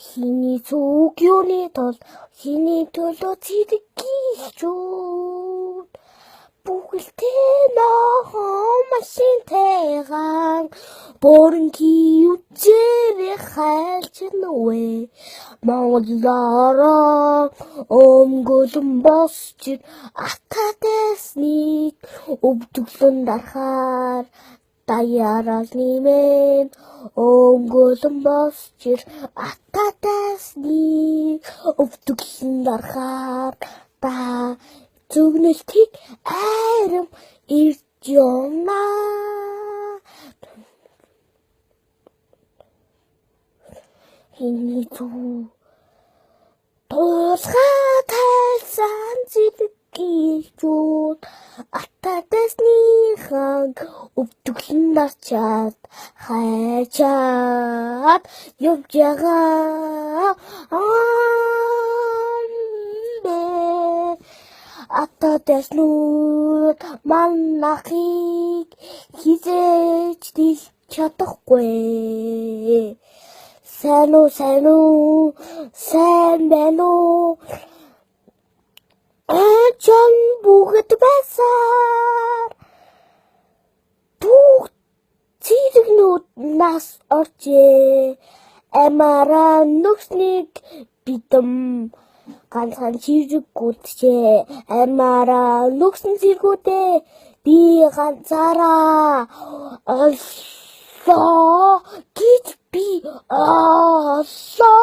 Хиний зүг юуны тул хиний төлөө цэдэг гихчүүд бүгдээ нохоо машинтэйган борон киүчээрээ хайлч нүвэ Монголоор өмгөлөн босч акадэсник өвдөглөн дарахаар даяарал нэмэн өмгөлөн босч акадэсник өвдөглөн дарахаар та зүгнэлтийг айрам ирж явна. Хиний зүг тулгаа тайлсан зэдэг гихчүүд атадэснийхан өвдөглөн дарчаад хайчаад явж байгаа. Атадэснүүд манахыг хизээж дих чадахгүй. Сайн уу, сайн байна уу? Чон бүгд байсаар бүгд цэцэгнүүд нас орчээ. Амара нүксник бидэм ганцхан чирэггүүдчээ. Амара нүксэн зэргүүдээ би ганцаараа оллоо гэж би оллоо.